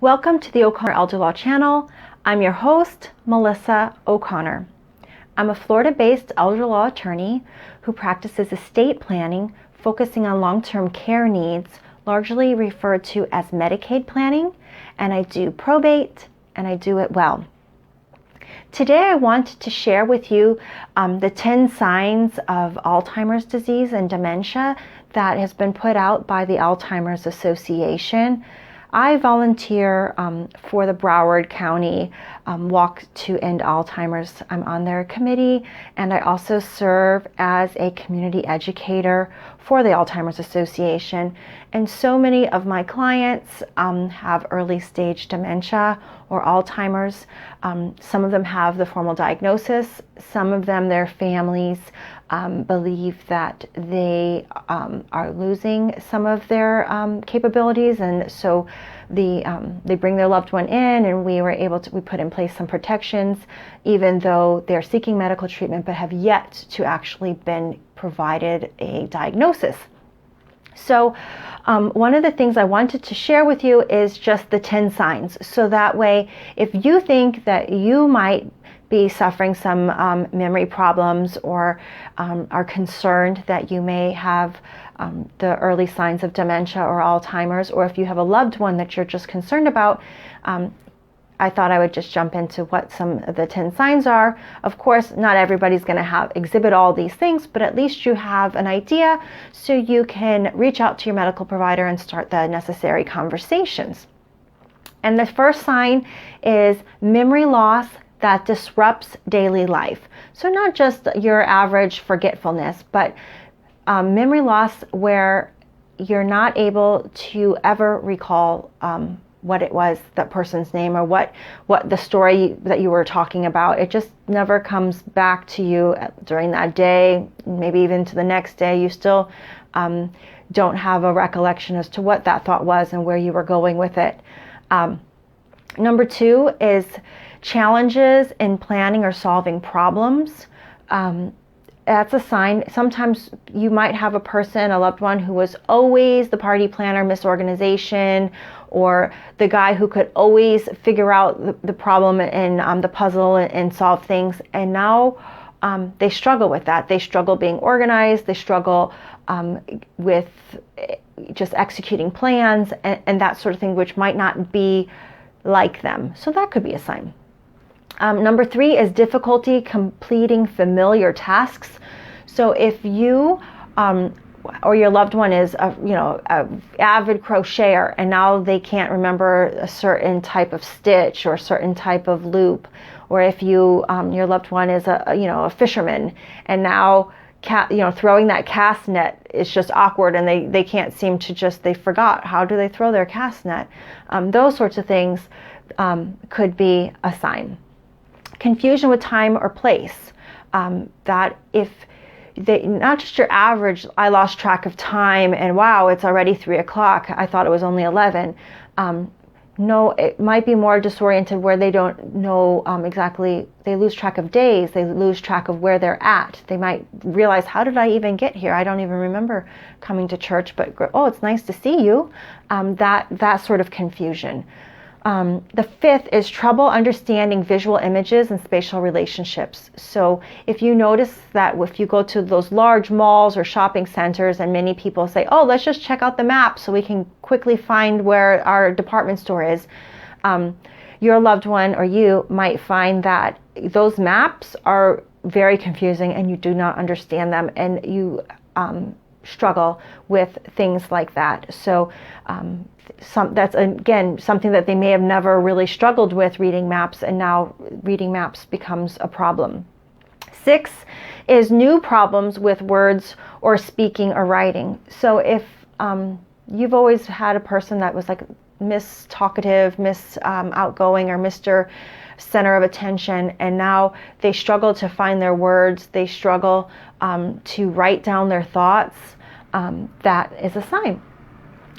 Welcome to the 𝗙𝗏𝗿 𝗙𝗀𝗿 channel. I'm your host, Melissa O'Connor. I'm a Florida-based elder law attorney who practices estate planning, focusing on long-term care needs, largely referred to as Medicaid planning, and I do probate, and I do it well. Today I wanted to share with you the 10 signs of Alzheimer's disease and dementia that has been put out by the Alzheimer's Association. I volunteer for the Broward County Walk to End Alzheimer's. I'm on their committee, and I also serve as a community educator for the Alzheimer's Association. And so many of my clients have early stage dementia or Alzheimer's. Some of them have the formal diagnosis. Some of them, their families believe that they are losing some of their capabilities, and so they bring their loved one in, and we put in place some protections, even though they're seeking medical treatment but have yet to actually been provided a diagnosis. So one of the things I wanted to share with you is just the 10 signs. So that way, if you think that you might be suffering some memory problems or are concerned that you may have the early signs of dementia or Alzheimer's, or if you have a loved one that you're just concerned about, I thought I would just jump into what some of the 10 signs are. Of course, not everybody's going to exhibit all these things, but at least you have an idea so you can reach out to your medical provider and start the necessary conversations. And the first sign is memory loss that disrupts daily life. So not just your average forgetfulness, but memory loss where you're not able to ever recall what it was, that person's name, or what the story that you were talking about. It just never comes back to you during that day, maybe even to the next day. You still don't have a recollection as to what that thought was and where you were going with it. Number 2 is challenges in planning or solving problems. That's a sign. Sometimes you might have a person, a loved one, who was always the party planner, misorganization, or the guy who could always figure out the problem and the puzzle and solve things. And now they struggle with that. They struggle being organized. They struggle with just executing plans and that sort of thing, which might not be like them. So that could be a sign. Number 3 is difficulty completing familiar tasks. So if you or your loved one is a avid crocheter, and now they can't remember a certain type of stitch or a certain type of loop, or if you your loved one is a fisherman, and now throwing that cast net is just awkward, and they can't seem to they forgot how do they throw their cast net. Those sorts of things could be a sign. Confusion with time or place. That if not just your average, I lost track of time and wow, it's already 3 o'clock. I thought it was only 11. No, it might be more disoriented where they don't know exactly. They lose track of days. They lose track of where they're at. They might realize, how did I even get here? I don't even remember coming to church, but oh, it's nice to see you. That sort of confusion. The 5th is trouble understanding visual images and spatial relationships. So if you notice that if you go to those large malls or shopping centers and many people say, oh, let's just check out the map so we can quickly find where our department store is, your loved one or you might find that those maps are very confusing and you do not understand them, and you struggle with things like that. So that's again something that they may have never really struggled with, reading maps, and now reading maps becomes a problem. 6 is new problems with words or speaking or writing. So if you've always had a person that was like Miss Talkative, Miss Outgoing, or Mr. Center of Attention, and now they struggle to find their words, they struggle to write down their thoughts, that is a sign.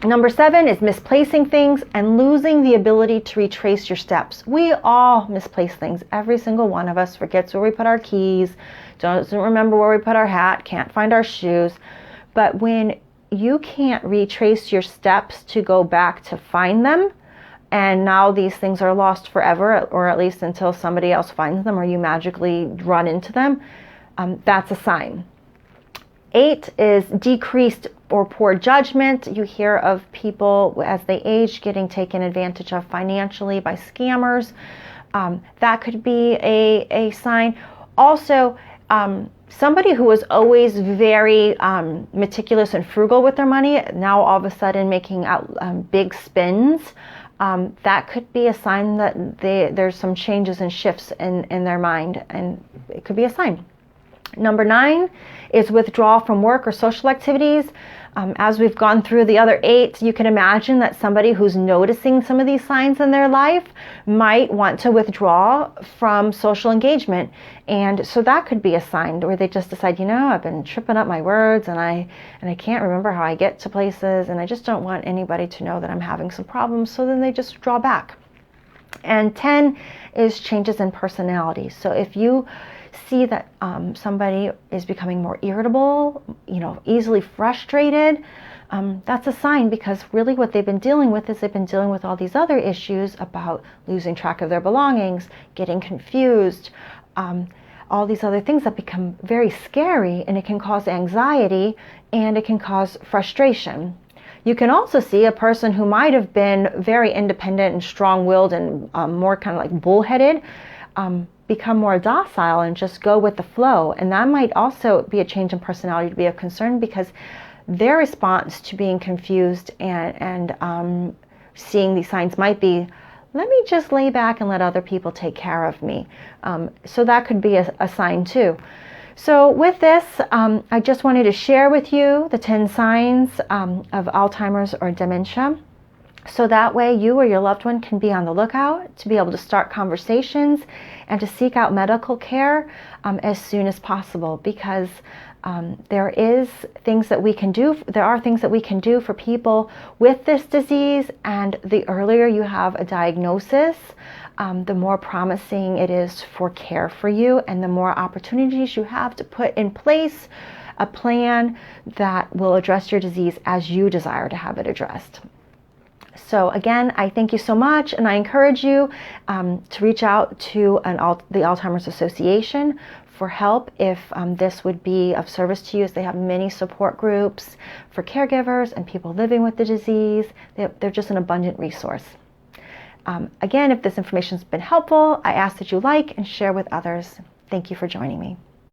Number 7 is misplacing things and losing the ability to retrace your steps. We all misplace things. Every single one of us forgets where we put our keys, doesn't remember where we put our hat, can't find our shoes. But when you can't retrace your steps to go back to find them, and now these things are lost forever, or at least until somebody else finds them or you magically run into them, that's a sign. 8 is decreased or poor judgment. You hear of people as they age getting taken advantage of financially by scammers. That could be a sign. Also, somebody who was always very meticulous and frugal with their money, now all of a sudden making out big spends, that could be a sign that there's some changes and shifts in their mind, and it could be a sign. Number 9 is withdrawal from work or social activities. As we've gone through the other 8, you can imagine that somebody who's noticing some of these signs in their life might want to withdraw from social engagement. And so that could be a sign where they just decide, I've been tripping up my words and I can't remember how I get to places, and I just don't want anybody to know that I'm having some problems. So then they just draw back. And 10 is changes in personality. So if you see that somebody is becoming more irritable, easily frustrated, that's a sign, because really what they've been dealing with is they've been dealing with all these other issues about losing track of their belongings, getting confused, all these other things that become very scary, and it can cause anxiety and it can cause frustration. You can also see a person who might have been very independent and strong-willed and more kind of like bullheaded, become more docile and just go with the flow. And that might also be a change in personality to be of concern, because their response to being confused and seeing these signs might be, let me just lay back and let other people take care of me. So that could be a sign too. So with this, I just wanted to share with you the 10 signs of Alzheimer's or dementia. So that way you or your loved one can be on the lookout to be able to start conversations and to seek out medical care as soon as possible, because there are things that we can do for people with this disease, and the earlier you have a diagnosis, the more promising it is for care for you, and the more opportunities you have to put in place a plan that will address your disease as you desire to have it addressed. So again, I thank you so much, and I encourage you to reach out to the Alzheimer's Association for help if this would be of service to you, as they have many support groups for caregivers and people living with the disease. They're just an abundant resource. Again, if this information has been helpful, I ask that you like and share with others. Thank you for joining me.